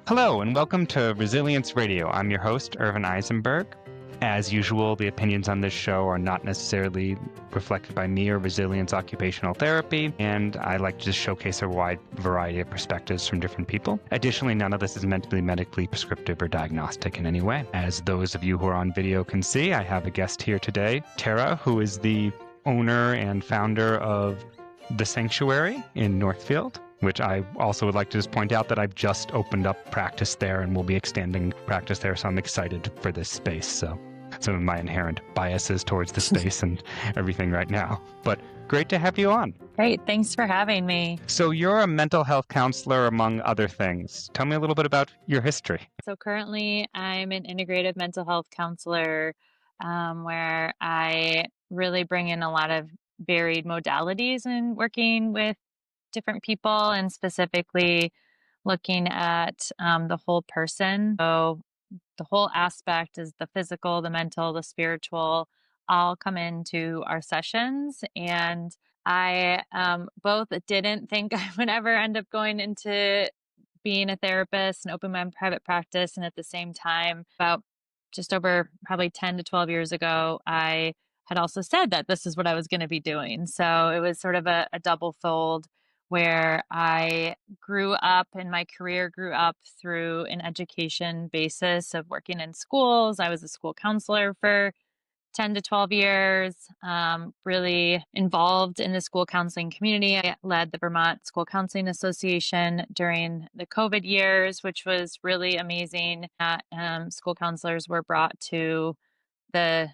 Hello, and welcome to Resilience Radio. I'm your host, Irvin Eisenberg. As usual, the opinions on this show are not necessarily reflected by me or Resilience Occupational Therapy, and I like to just showcase a wide variety of perspectives from different people. Additionally, none of this is meant to be medically prescriptive or diagnostic in any way. As those of you who are on video can see, I have a guest here today, Tara, who is the owner and founder of The Sanctuary in Northfield, which I also would like to just point out that I've just opened up practice there and will be extending practice there. So I'm excited for this space. So some of my inherent biases towards the space and everything right now. But great to have you on. Great. Thanks for having me. So you're a mental health counselor, among other things. Tell me a little bit about your history. So currently I'm an integrative mental health counselor where I really bring in a lot of varied modalities in working with different people and specifically looking at the whole person. So the whole aspect is the physical, the mental, the spiritual, all come into our sessions. And I both didn't think I would ever end up going into being a therapist and open my own private practice. And at the same time, about just over probably 10 to 12 years ago, I had also said that this is what I was going to be doing. So it was sort of a double fold where I grew up and my career grew up through an education basis of working in schools. I was a school counselor for 10 to 12 years, really involved in the school counseling community. I led the Vermont School Counseling Association during the COVID years, which was really amazing. School counselors were brought to the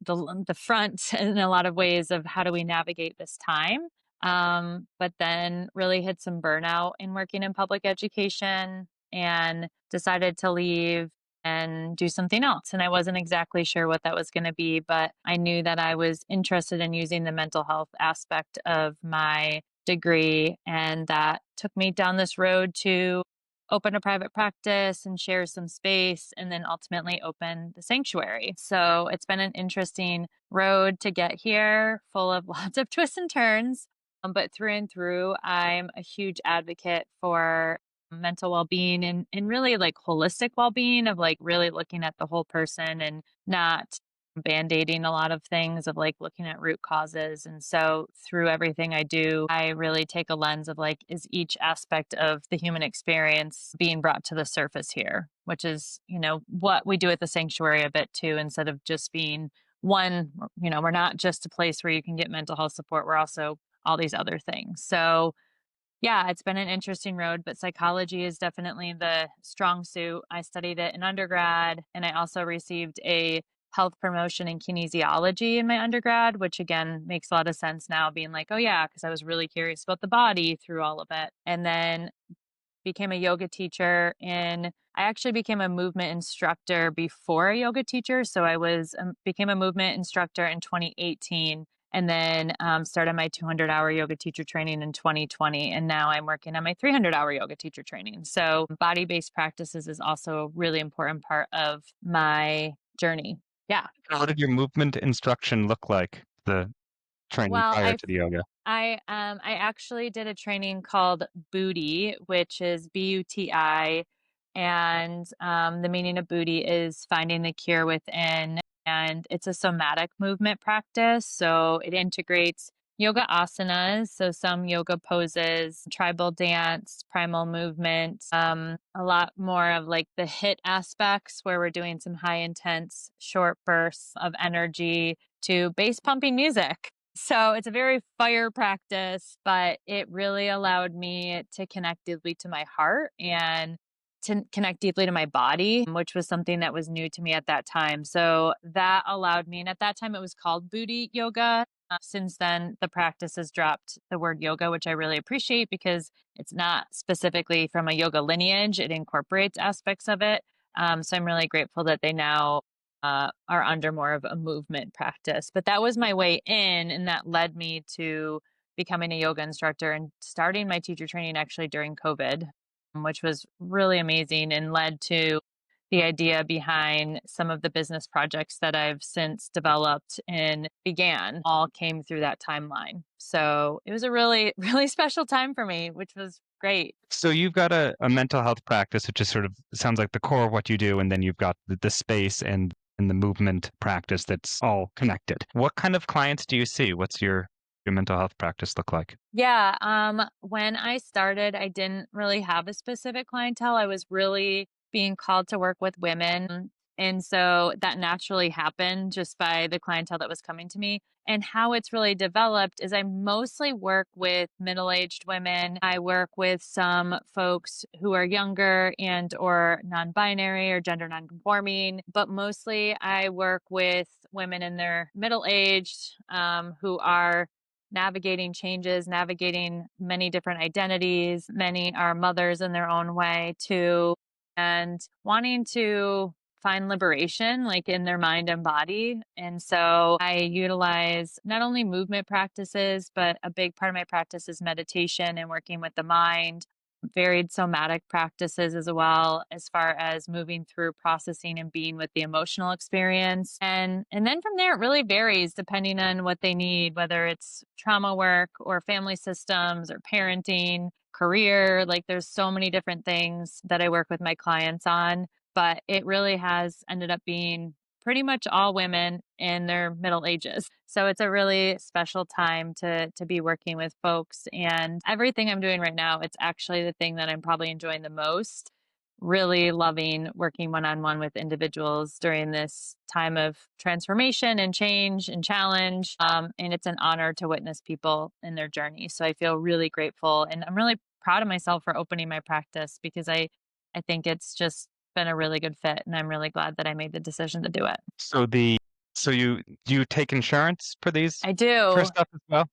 the front in a lot of ways of how do we navigate this time. But then really hit some burnout in working in public education and decided to leave and do something else. And I wasn't exactly sure what that was going to be, but I knew that I was interested in using the mental health aspect of my degree. And that took me down this road to open a private practice and share some space, and then ultimately open the sanctuary. So it's been an interesting road to get here, full of lots of twists and turns. But through and through, I'm a huge advocate for mental well-being and really like holistic well-being of like really looking at the whole person and not band-aiding a lot of things of like looking at root causes. And so through everything I do, I really take a lens of like, is each aspect of the human experience being brought to the surface here, which is, what we do at the sanctuary a bit too, instead of just being one, we're not just a place where you can get mental health support. We're also all these other things. So yeah, it's been an interesting road, but psychology is definitely the strong suit. I studied it in undergrad, and I also received a health promotion in kinesiology in my undergrad, which again makes a lot of sense now, being like, oh yeah, because I was really curious about the body through all of it. And then became a yoga teacher, and I actually became a movement instructor before a yoga teacher. So I became a movement instructor in 2018. And then started my 200-hour yoga teacher training in 2020. And now I'm working on my 300-hour yoga teacher training. So body-based practices is also a really important part of my journey. Yeah. What did your movement instruction look like, the training Well, prior to the yoga? I actually did a training called BUTI, which is BUTI. And the meaning of BUTI is finding the cure within. And it's a somatic movement practice. So it integrates yoga asanas, so some yoga poses, tribal dance, primal movement, a lot more of like the HIIT aspects where we're doing some high intense short bursts of energy to bass pumping music. So it's a very fire practice, but it really allowed me to connect deeply to my heart and to connect deeply to my body, which was something that was new to me at that time. So that allowed me, and at that time it was called Booty Yoga. Since then, the practice has dropped the word yoga, which I really appreciate because it's not specifically from a yoga lineage. It incorporates aspects of it. So I'm really grateful that they now are under more of a movement practice. But that was my way in, and that led me to becoming a yoga instructor and starting my teacher training actually during COVID, which was really amazing and led to the idea behind some of the business projects that I've since developed and began all came through that timeline. So it was a really, really special time for me, which was Great. So you've got a mental health practice, which is sort of sounds like the core of what you do, and then you've got the space and the movement practice that's all connected. What kind of clients do you see? What's your mental health practice look like? Yeah, when I started, I didn't really have a specific clientele. I was really being called to work with women. And so that naturally happened just by the clientele that was coming to me. And how it's really developed is I mostly work with middle-aged women. I work with some folks who are younger and or non-binary or gender non-conforming, but mostly I work with women in their middle aged who are navigating changes, navigating many different identities. Many are mothers in their own way too, and wanting to find liberation like in their mind and body. And so I utilize not only movement practices, but a big part of my practice is meditation and working with the mind, varied somatic practices as well, as far as moving through processing and being with the emotional experience. And then from there it really varies depending on what they need, whether it's trauma work or family systems or parenting, career. Like there's so many different things that I work with my clients on, but it really has ended up being pretty much all women in their middle ages. So it's a really special time to be working with folks, and everything I'm doing right now, it's actually the thing that I'm probably enjoying the most. Really loving working one-on-one with individuals during this time of transformation and change and challenge. And it's an honor to witness people in their journey. So I feel really grateful, and I'm really proud of myself for opening my practice because I think it's just been a really good fit, and I'm really glad that I made the decision to do it. So the so you do you take insurance for these I for do. stuff as well?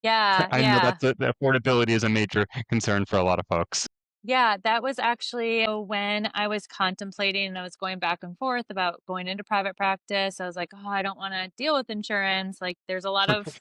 Yeah, I know yeah. that's the affordability is a major concern for a lot of folks. Yeah, that was actually when I was contemplating and I was going back and forth about going into private practice. I was like, oh, I don't want to deal with insurance. Like, there's a lot of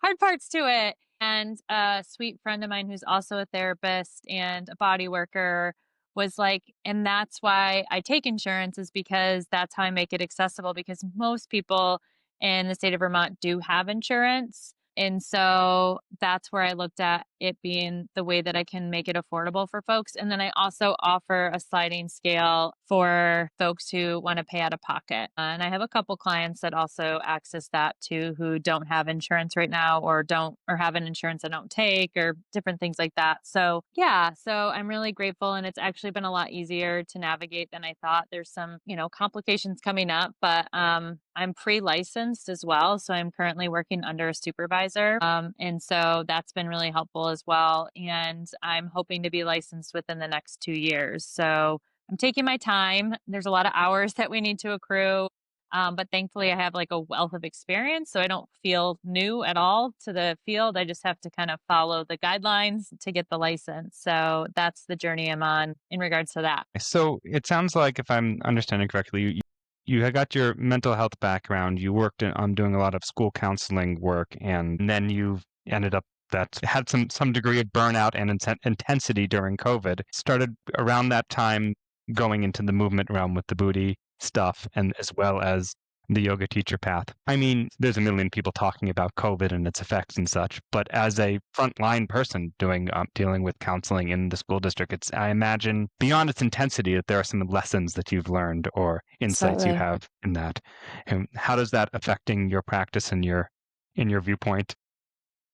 hard parts to it. And a sweet friend of mine who's also a therapist and a body worker was like, and that's why I take insurance, is because that's how I make it accessible, because most people in the state of Vermont do have insurance. And so that's where I looked at it being the way that I can make it affordable for folks. And then I also offer a sliding scale for folks who want to pay out of pocket. And I have a couple clients that also access that too, who don't have insurance right now, or don't, or have an insurance I don't take, or different things like that. So yeah, so I'm really grateful. And it's actually been a lot easier to navigate than I thought. There's some, complications coming up, but I'm pre-licensed as well. So I'm currently working under a supervisor. And so that's been really helpful as well. And I'm hoping to be licensed within the next 2 years. So I'm taking my time. There's a lot of hours that we need to accrue. But thankfully, I have like a wealth of experience. So I don't feel new at all to the field. I just have to kind of follow the guidelines to get the license. So that's the journey I'm on in regards to that. So it sounds like, if I'm understanding correctly, you had got your mental health background. You worked on doing a lot of school counseling work, and then you ended up that had some degree of burnout and intensity during COVID. Started around that time going into the movement realm with the BUTI stuff, and as well as the yoga teacher path. I mean, there's a million people talking about COVID and its effects and such, but as a frontline person doing dealing with counseling in the school district, it's, I imagine, beyond its intensity, that there are some lessons that you've learned or insights you Absolutely. have in that. And how does that affecting your practice and your viewpoint?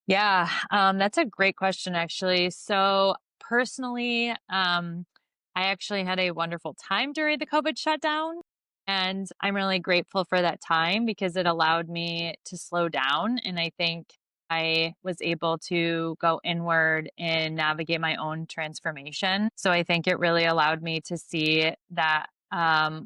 Yeah, that's a great question, actually. So, personally, I actually had a wonderful time during the COVID shutdown. And I'm really grateful for that time because it allowed me to slow down. And I think I was able to go inward and navigate my own transformation. So, I think it really allowed me to see that.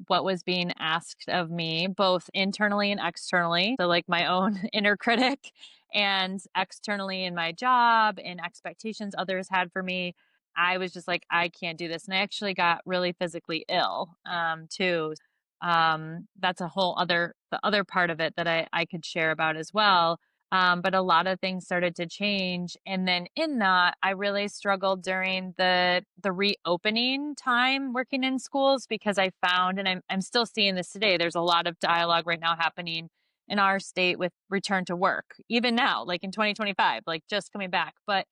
What was being asked of me, both internally and externally. So, like my own inner critic, and externally in my job and expectations others had for me, I was just like, I can't do this. And I actually got really physically ill too. That's a whole other, the other part of it that I could share about as well. But a lot of things started to change. And then in that, I really struggled during the reopening time working in schools, because I found, and I'm still seeing this today, there's a lot of dialogue right now happening in our state with return to work, even now, like in 2025, like just coming back. But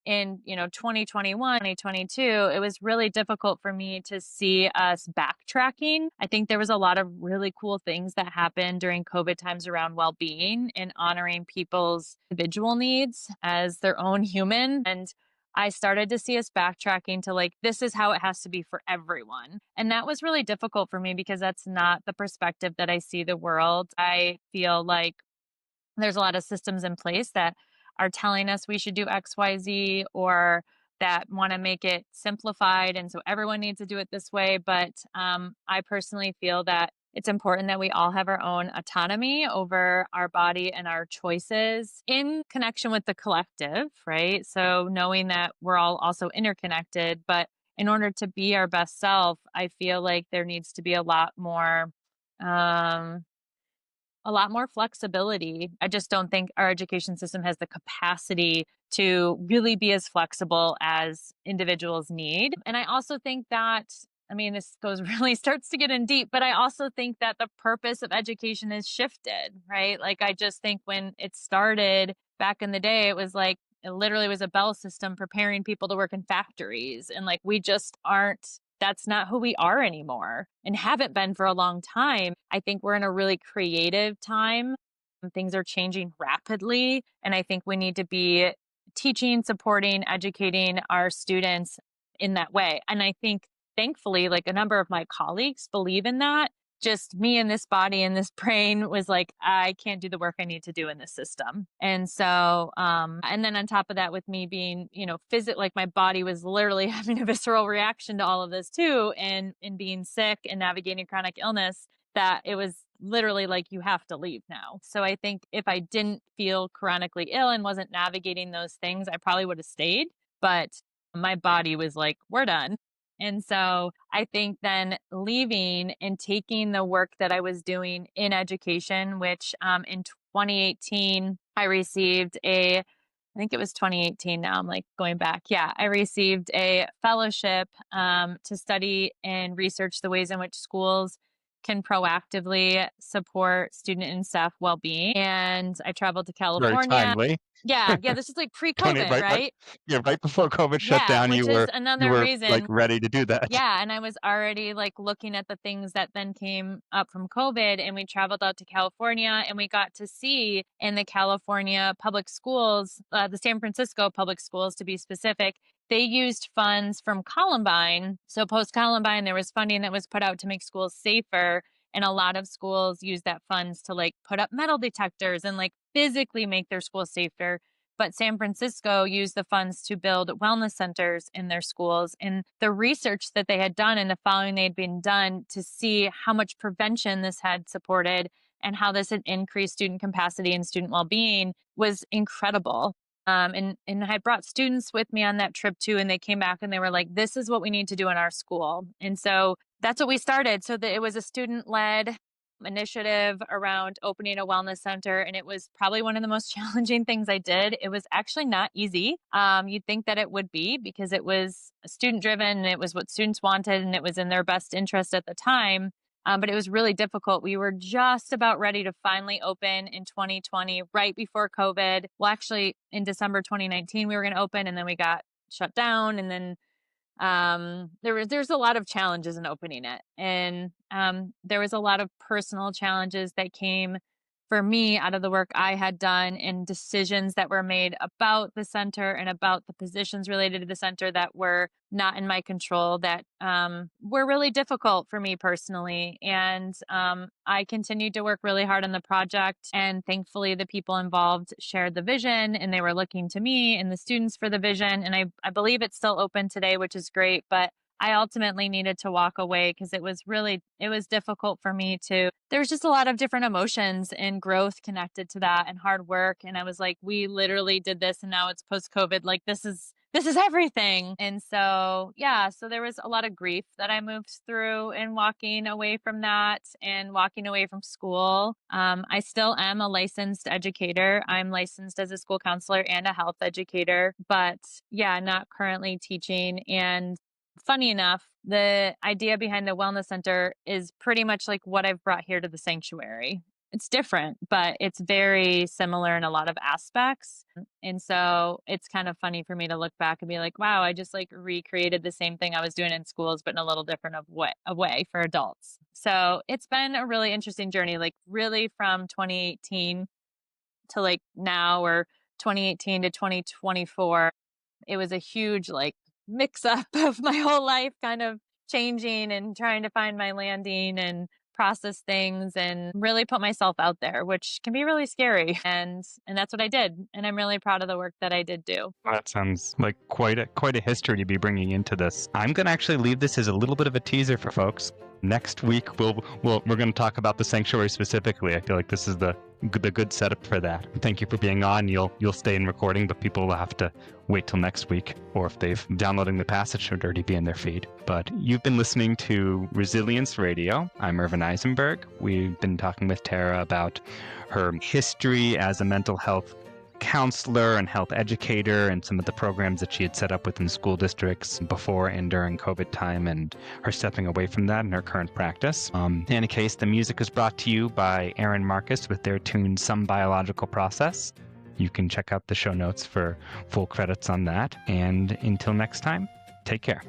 in 2021, 2022, it was really difficult for me to see us backtracking. I think there was a lot of really cool things that happened during COVID times around well-being and honoring people's individual needs as their own human. And I started to see us backtracking to like, this is how it has to be for everyone. And that was really difficult for me because that's not the perspective that I see the world. I feel like there's a lot of systems in place that are telling us we should do XYZ, or that want to make it simplified. And so everyone needs to do it this way. But I personally feel that it's important that we all have our own autonomy over our body and our choices in connection with the collective, right? So knowing that we're all also interconnected, but in order to be our best self, I feel like there needs to be um, a lot more flexibility. I just don't think our education system has the capacity to really be as flexible as individuals need. And I also think that, I mean, this goes really starts to get in deep, but I also think that the purpose of education has shifted, right? Like, I just think when it started back in the day, it was like, it literally was a bell system preparing people to work in factories. And like, we just aren't, that's not who we are anymore and haven't been for a long time. I think we're in a really creative time. Things are changing rapidly. And I think we need to be teaching, supporting, educating our students in that way. And I think thankfully, like a number of my colleagues believe in that. Just me and this body and this brain was like, I can't do the work I need to do in this system. And so, and then on top of that, with me being, like my body was literally having a visceral reaction to all of this too. And in being sick and navigating chronic illness, that it was literally like, you have to leave now. So I think if I didn't feel chronically ill and wasn't navigating those things, I probably would have stayed. But my body was like, we're done. And so I think then leaving and taking the work that I was doing in education, which in 2018, I received I think it was 2018 now, I'm like going back. Yeah, I received a fellowship to study and research the ways in which schools can proactively support student and staff well-being. And I traveled to Very California. timely. Yeah, this is like 20, pre-COVID, right, right, right? yeah, right before COVID shut Yeah, down, which you is were another like reason. ready to do that. Yeah, and I was already like looking at the things that then came up from COVID, and we traveled out to California and we got to see in the California public schools, the San Francisco public schools to be specific, they used funds from Columbine. So post Columbine, there was funding that was put out to make schools safer. And a lot of schools used that funds to like put up metal detectors and like physically make their schools safer. But San Francisco used the funds to build wellness centers in their schools. And the research that they had done and the following they'd been done to see how much prevention this had supported and how this had increased student capacity and student well-being was incredible. And I had brought students with me on that trip too, and they came back and they were like, "This is what we need to do in our school." And so that's what we started. So that it was a student-led initiative around opening a wellness center, and it was probably one of the most challenging things I did. It was actually not easy. You'd think that it would be because it was student driven and it was what students wanted and it was in their best interest at the time. But it was really difficult. We were just about ready to finally open in 2020, right before COVID. Well, actually, in December 2019, we were going to open, and then we got shut down, and then there's a lot of challenges in opening it, and there was a lot of personal challenges that came for me out of the work I had done and decisions that were made about the center and about the positions related to the center that were not in my control, that were really difficult for me personally. And I continued to work really hard on the project, and thankfully the people involved shared the vision and they were looking to me and the students for the vision. And I believe it's still open today, which is great. But I ultimately needed to walk away because it was difficult for me to, there was just a lot of different emotions and growth connected to that and hard work. And I was like, we literally did this and now it's post COVID. Like this is everything. And so, yeah, so there was a lot of grief that I moved through in walking away from that and walking away from school. I still am a licensed educator. I'm licensed as a school counselor and a health educator, but yeah, not currently teaching. And funny enough, the idea behind the wellness center is pretty much like what I've brought here to the sanctuary. It's different, but it's very similar in a lot of aspects. And so it's kind of funny for me to look back and be like, wow, I just like recreated the same thing I was doing in schools, but in a little different way for adults. So it's been a really interesting journey, like really from 2018 to like now, or 2018 to 2024. It was a huge like mix up of my whole life, kind of changing and trying to find my landing and process things and really put myself out there, which can be really scary. And that's what I did. And I'm really proud of the work that I did do. That sounds like quite a history to be bringing into this. I'm going to actually leave this as a little bit of a teaser for folks. Next week we're going to talk about the sanctuary specifically. I feel like this is the good setup for that. Thank you for being on. You'll stay in recording, but people will have to wait till next week, or if they've downloading the passage, should already be in their feed. But you've been listening to Resilience Radio. I'm Irvin Eisenberg. We've been talking with Tara about her history as a mental health counselor and health educator, and some of the programs that she had set up within school districts before and during COVID time, and her stepping away from that in her current practice. In any case, the music is brought to you by Aaron Marcus with their tune Some Biological Process. You can check out the show notes for full credits on that. And until next time, take care.